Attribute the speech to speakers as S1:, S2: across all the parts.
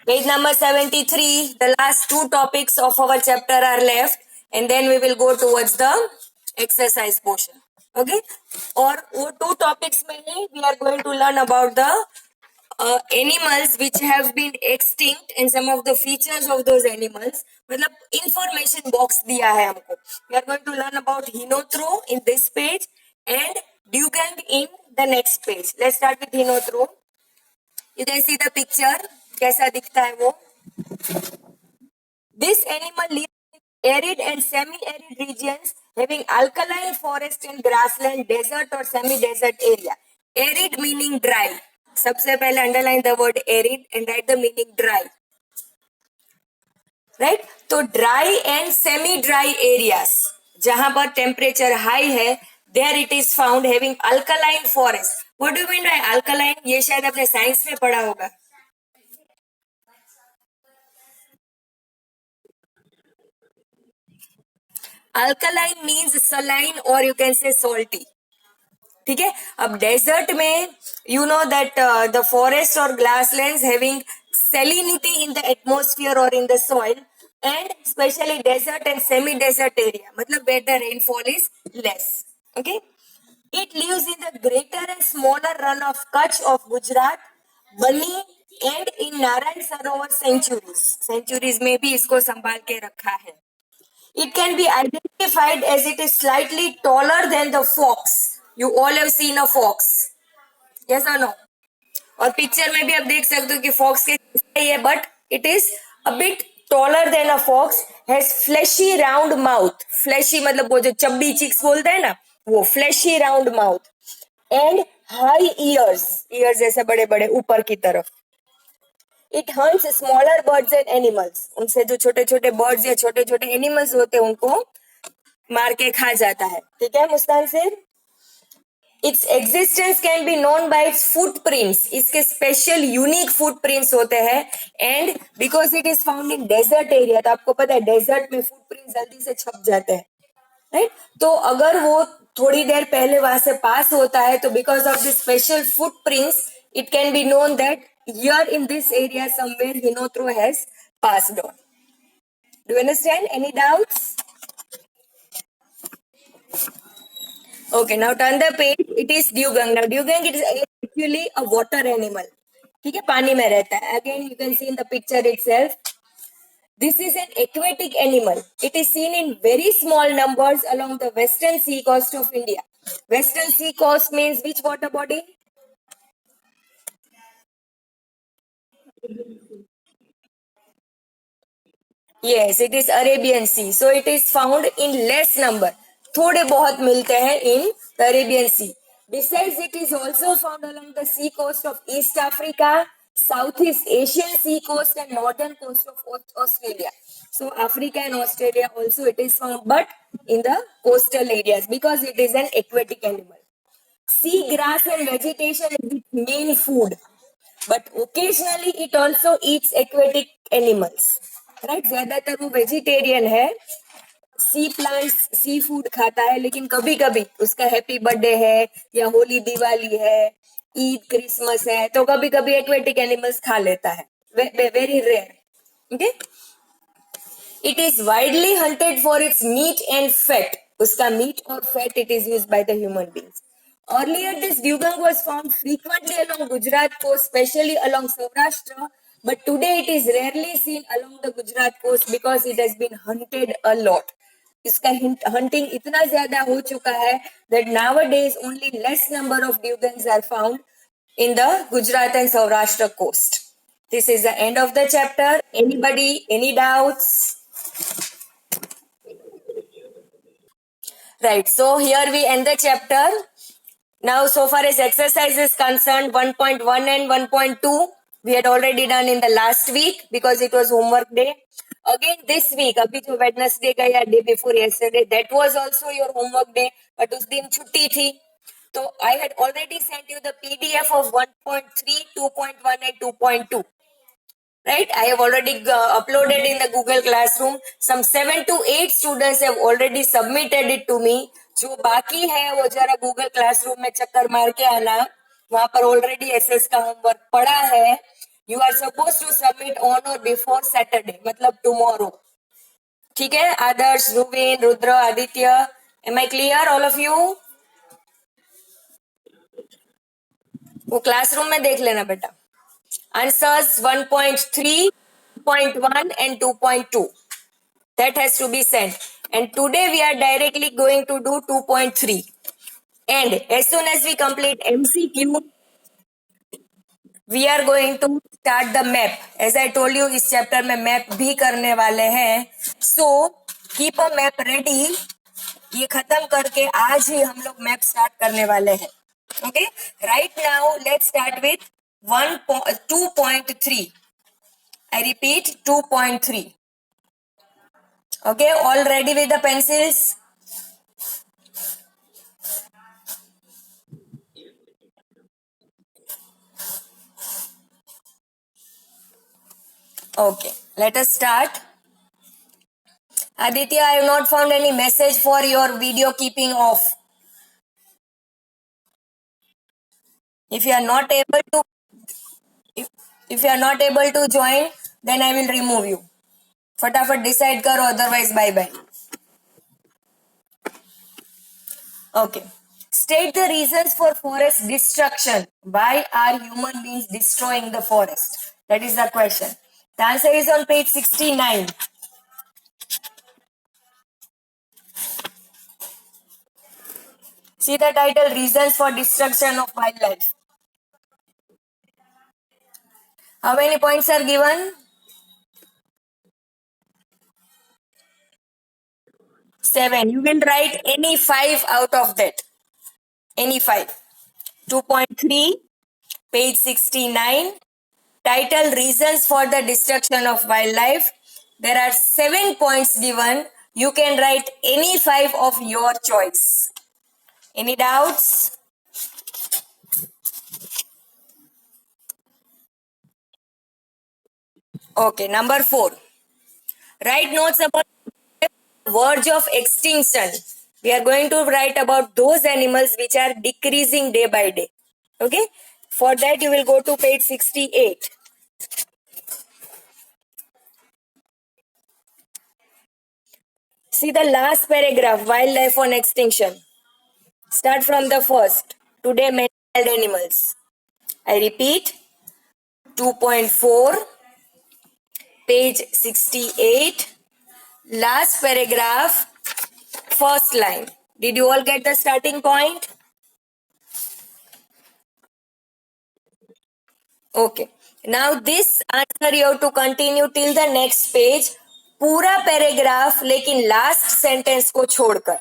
S1: Page number 73. The last two topics of our chapter are left, and then we will go towards the exercise portion. Okay? और वो two topics में ही we are going to learn about the animals which have been extinct and some of the features of those animals. मतलब information box दिया है हमको. We are going to learn about Hinotro in this page and Dugong in the next page. Let's start with Hinotro. You can see the picture. कैसा दिखता है वो? This animal lives in arid and semi-arid regions having alkaline forest and grassland, desert or semi-desert area. Arid meaning dry. सबसे पहले underline the word arid and write the meaning dry. Right? तो dry and semi-dry areas जहां पर temperature high है, there it is found having alkaline forest. What do you mean by alkaline? ये शायद आपने science में पढ़ा होगा. Alkaline means saline or you can say salty. ठीक है. अब डेजर्ट में you know that the forest और grasslands having salinity in the atmosphere or in the soil, and especially desert and semi desert area मतलब where the rainfall is less. Okay, it lives in the greater and smaller run of Kutch of Gujarat, Bani and in Narayan Sarovar sanctuaries में भी इसको संभाल के रखा है. It can be identified as it is slightly taller than the fox. You all have seen a fox. Yes or no? और picture में भी आप देख सकते हो कि फॉक्स के जैसा ही है, but it is a bit taller than a fox, has flashy round mouth. Flashy मतलब वो जो चब्बी चिक्स बोलते हैं ना, वो flashy round mouth and high ears. Ears जैसे बड़े बड़े ऊपर की तरफ. It hunts smaller birds and animals. उनसे जो छोटे छोटे बर्ड्स या छोटे छोटे एनिमल्स होते हैं उनको मार के खा जाता है. ठीक है Muskaan sir. Its existence can be known by its footprints. इसके स्पेशल यूनिक फुटप्रिंट्स होते हैं, and because it is found in desert area. तो आपको पता है डेजर्ट में फुटप्रिंट जल्दी से छप जाते हैं, राइट? तो अगर वो थोड़ी देर पहले वहां से पास होता है तो because of this special footprints it can be known that here in this area somewhere हिनोथ्रो has passed on. Do you understand? Any doubts? Okay, now turn the page. It is dugong. Now dugong it is actually a water animal. ठीक है, पानी में रहता है. Again, you can see in the picture itself. This is an aquatic animal. It is seen in very small numbers along the western sea coast of India. Western sea coast means which water body? Yes, it is Arabian Sea. So it is found in less number. थोड़े बहुत मिलते हैं in the Arabian Sea. Besides, it is also found along the sea coast of East Africa, Southeast Asian sea coast and northern coast of Australia. So Africa and Australia also it is found, but in the coastal areas because it is an aquatic animal. Sea grass and vegetation is its main food, but occasionally it also eats aquatic animals. Right ज्यादातर वो vegetarian है, सी plants sea food खाता है, लेकिन कभी कभी उसका happy birthday है या होली दिवाली है, ईद क्रिसमस है, तो कभी कभी एक्वेटिक एनिमल्स खा लेता है. Very rare. Okay. It is widely hunted for its meat and fat. उसका मीट और fat it is use by the human beings. Earlier, this dugong was found frequently along Gujarat coast, especially along Saurashtra, but today it is rarely seen along the Gujarat coast because it has been hunted a lot. इसका hunting इतना ज्यादा हो चुका है that nowadays only less number of dugongs are found in the Gujarat and Saurashtra coast. This is the end of the chapter. Anybody, any doubts? Right, so here we end the chapter. Now, so far as exercise is concerned, 1.1 and 1.2, we had already done in the last week because it was homework day. Again, this week, abhi jo Wednesday gaya, day before yesterday, that was also your homework day, but us din chutti thi. So, I had already sent you the PDF of 1.3, 2.1 and 2.2. Right? I have already uploaded in the Google Classroom. Some 7 to 8 students have already submitted it to me. जो बाकी है वो जरा Google classroom में चक्कर मार के आना, वहां पर ऑलरेडी एसएस का होमवर्क पड़ा है. You are supposed to submit on or before Saturday, मतलब tomorrow. ठीक है, Adarsh, Dhruvin, Rudra, Aditya, am I clear all of you? वो क्लासरूम में देख लेना बेटा. Answers 1.3, 2.1 and 2.2. That has to be sent. And today we are directly going to do 2.3. And as soon as we complete MCQ, we are going to start the map. As I told you, इस chapter में map भी करने वाले हैं. So keep a map ready. ये खत्म करके आज ही हम लोग map start करने वाले हैं. Okay. Right now, let's start with 2.3. I repeat, 2.3. Okay, all ready with the pencils? Okay, let us start. Aditya, I have not found any message for your video keeping off. If you are not able to, if you are not able to join, then I will remove you. फटाफट decide करो, otherwise bye bye. Okay. State the reasons for forest destruction. Why are human beings destroying the forest? That is the question. The answer is on page 69. See the title, Reasons for Destruction of Wildlife. How many points are given? 7. You will write any 5 out of that. Any 5. 2.3, page 69. Title, Reasons for the Destruction of Wildlife. There are 7 points given. You can write any 5 of your choice. Any doubts? Okay, number 4. Write notes about verge of extinction. We are going to write about those animals which are decreasing day by day. Okay? For that, you will go to page 68. See the last paragraph, wildlife on extinction. Start from the first. Today, many wild animals. I repeat, 2.4, page 68, last paragraph, first line. Did you all get the starting point? Okay. Now this answer you have to continue till the next page. पूरा paragraph लेकिन last sentence को छोड़कर.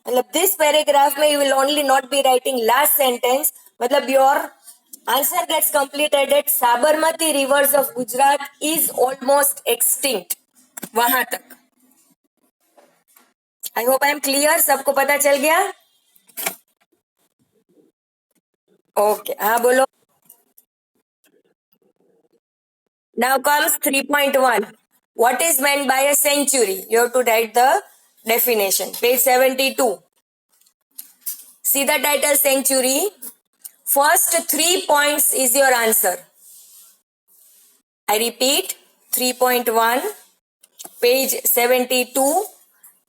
S1: मतलब this paragraph में you will only not be writing last sentence. मतलब your answer gets completed at Sabarmati rivers of Gujarat is almost extinct. वहां तक. I hope I am clear. सबको पता चल गया? ओके. हाँ बोलो. Now comes 3.1. What is meant by a sanctuary? You have to write the definition. Page 72. See the title, sanctuary. First 3 points is your answer. I repeat, 3.1, page 72,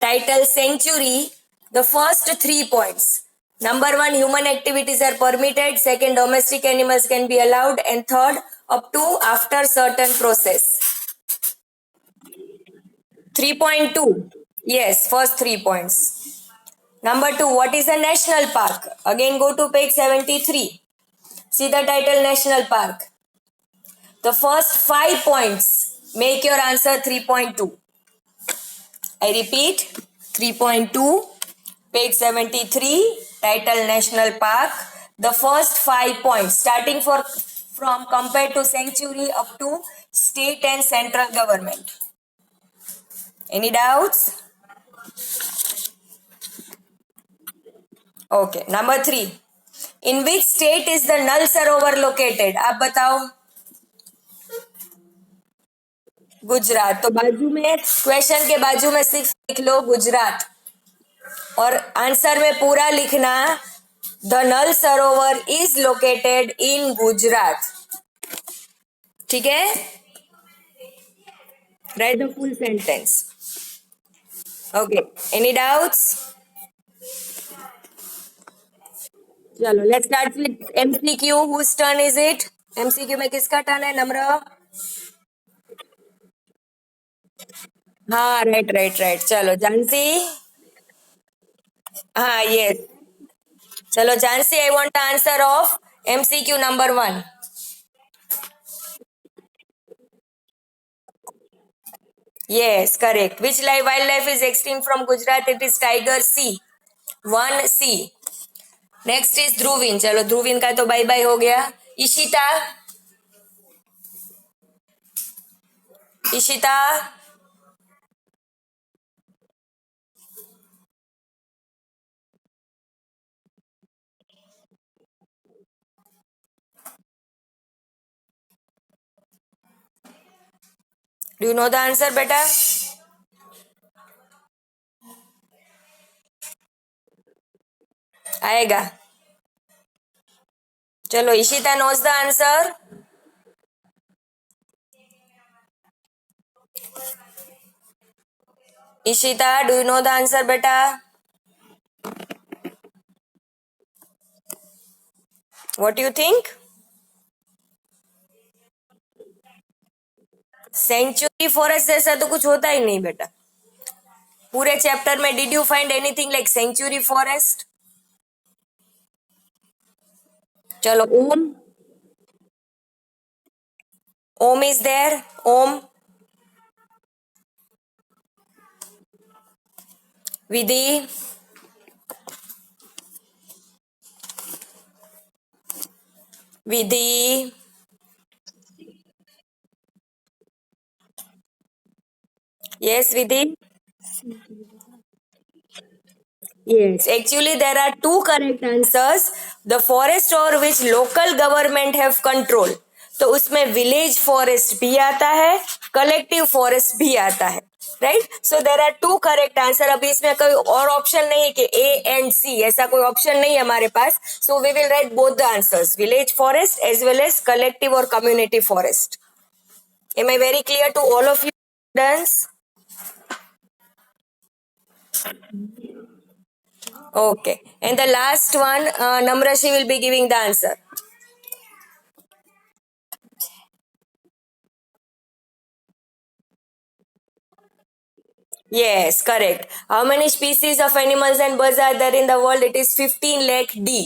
S1: title sanctuary. The first 3 points. Number 1, human activities are permitted. Second, domestic animals can be allowed. And third, up to after certain process. 3.2. Yes, first 3 points. Number 2, what is a national park? Again, go to page 73. See the title, national park. The first 5 points make your answer 3.2. I repeat, 3.2, page 73, title, national park. The first 5 points, starting from compared to sanctuary up to state and central government. Any doubts? Okay. Number 3. In which state is the Nal Sarovar located? आप बताओ. गुजरात. तो बाजू में question के बाजू में सिर्फ लिख लो गुजरात और आंसर में पूरा लिखना the null Sarovar is located in Gujarat. ठीक है, write the full sentence. Okay, any doubts? चलो let's start with MCQ. Whose turn is it? MCQ में किसका टर्न है? नम्र. हाँ, राइट राइट राइट. चलो जानसी. हाँ, यस. चलो Jancy, I want the answer of MCQ number 1. Yes, correct. Which wildlife is extinct from Gujarat? It is tiger. C. 1C. Next is ध्रुवीन. चलो ध्रुवीन का तो बाय बाय हो गया. Ishita. Ishita. Do you know the answer, बेटा? आएगा. चलो Ishita knows the answer. Ishita, do you know the answer, beta? What do you think? Century forest जैसा तो कुछ होता ही नहीं बेटा. पूरे चैप्टर में did you find anything like sanctuary forest? चलो Om. Om is there. Om. Vidhi. Vidhi. Yes, Vidhi. Yes, actually there are two correct answers. The forest or which local government have control. तो उसमें विलेज फॉरेस्ट भी आता है, कलेक्टिव फॉरेस्ट भी आता है. Right. So there are two correct answer. अभी इसमें कोई और ऑप्शन नहीं है कि ए एंड सी, ऐसा कोई ऑप्शन नहीं है हमारे पास. So we will write both the answers, village forest as well as collective और community forest. Am I very clear to all of you students? Okay. And the last one, Namrashi will be giving the answer. Yes, correct. How many species of animals and birds are there in the world? It is 15 lakh D.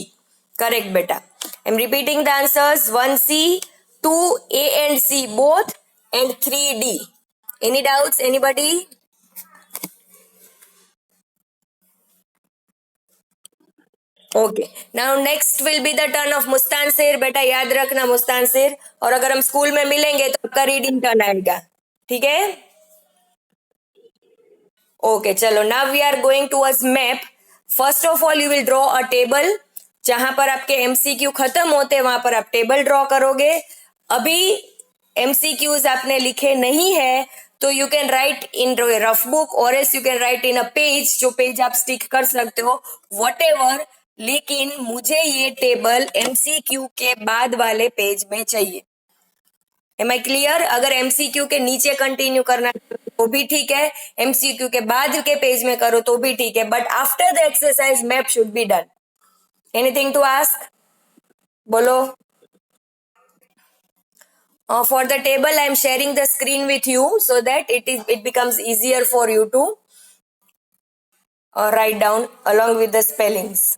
S1: Correct, beta. I'm repeating the answers. 1C, 2 A and C both, and 3D. Any doubts? Anybody? ओके. Now next will be the turn of Mustansir. बेटा याद रखना मुस्तानसिर, और अगर हम school में मिलेंगे तो आपका रीडिंग टर्न आएगा. ठीक है? ओके. चलो now we are going towards map. First of all you will draw a table. जहां पर आपके एमसीक्यू खत्म होते हैं वहां पर आप टेबल ड्रॉ करोगे. अभी एमसीक्यूज आपने लिखे नहीं है तो you can write in rough book और else you can write in a page. जो पेज आप स्टिक कर सकते हो वट एवर. लेकिन मुझे ये टेबल एमसीक्यू के बाद वाले पेज में चाहिए. Am I clear? अगर एमसीक्यू के नीचे कंटिन्यू करना तो भी ठीक है, एमसीक्यू के बाद के पेज में करो तो भी ठीक है, but after the exercise map should be done. Anything to ask? बोलो. For the table I am sharing the screen with you so that it becomes easier for you to write down along with the spellings.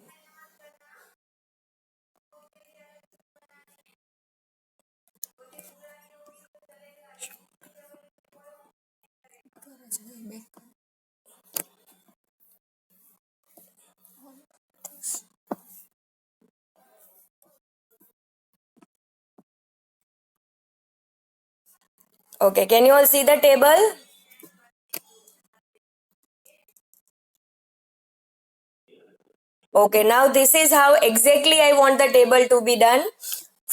S1: Okay, can you all see the table? Okay, now this is how exactly I want the table to be done.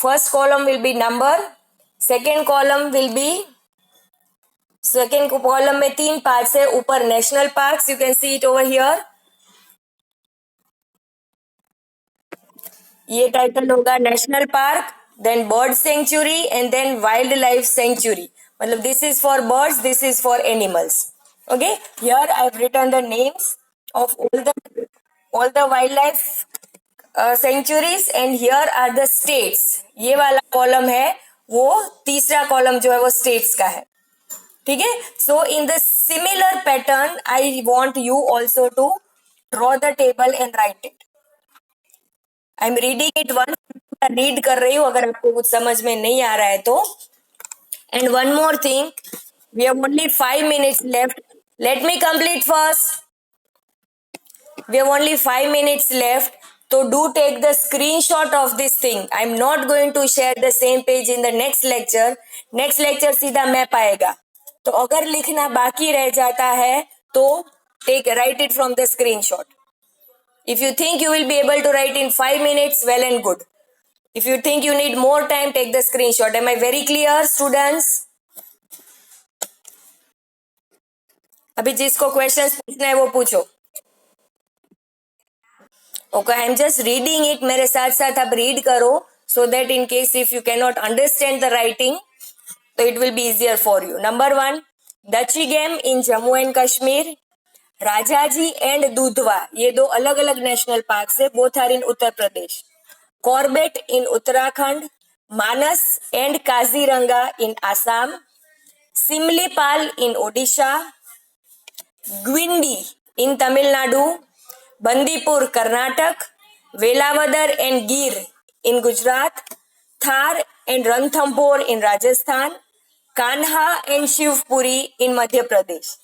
S1: First column will be number, second column will be, second column में 3 parts है. ऊपर national parks, you can see it over here. ये title होगा national park. then bird sanctuary, and then wildlife sanctuary. Matlab this is for birds, this is for animals. Okay, here I've written the names of all the wildlife sanctuaries and here are the states. ये वाला column है वो तीसरा column जो है वो states का है. ठीक है. So in the similar pattern I want you also to draw the table and write it. I am reading it one. Read कर रही हूँ अगर आपको कुछ समझ में नहीं आ रहा है तो. And one more thing, we have only 5 minutes left. Let me complete first. We have only 5 minutes left. So do take the screenshot of this thing. I'm not going to share the same page in the next lecture. Next lecture सीधा map आएगा. तो अगर लिखना बाकी रह जाता है तो write it from the screenshot. If you think you will be able to write in 5 minutes, well and good. If you think you need more time, take the screenshot. Am I very clear, students? अभी जिसको questions पूछना है वो पूछो. Okay, I am just reading it. मेरे साथ साथ आप रीड करो so that in case if you can not understand the writing तो it will be easier for you. Number 1, दची गेम in Jammu and Kashmir, Rajaji and Dudhwa, ये दो अलग अलग नेशनल पार्क है, both are in Uttar Pradesh. Corbett in Uttarakhand, Manas and Kaziranga in Assam, Similipal in Odisha, Guindy in Tamil Nadu, Bandipur Karnataka, Velavadar and Gir in Gujarat, Thar and Ranthambore in Rajasthan, Kanha and Shivpuri in Madhya Pradesh.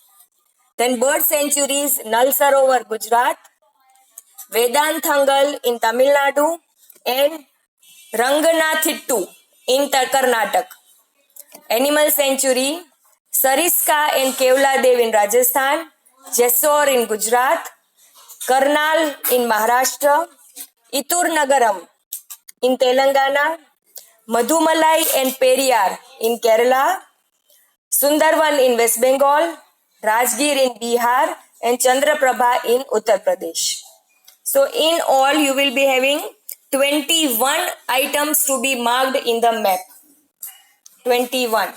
S1: Then bird sanctuaries, Nal Sarovar Gujarat, Vedanthangal in Tamil Nadu and Ranganathittu in Karnataka. Animal sanctuary, Sariska and Keoladeo in Rajasthan, Jessore in Gujarat, Karnal in Maharashtra, Itur Nagaram in Telangana, Madhumalai and Periyar in Kerala, Sundarban in West Bengal, Rajgir in Bihar, and Chandraprabha in Uttar Pradesh. So in all you will be having 21 items to be marked in the map. 21.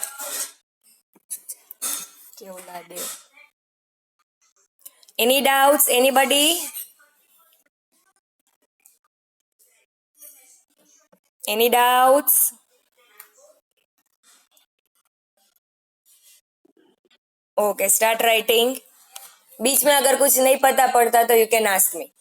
S1: Any doubts? Anybody? Any doubts? Okay, start writing. बीच में अगर कुछ नहीं पता पड़ता तो you can ask me.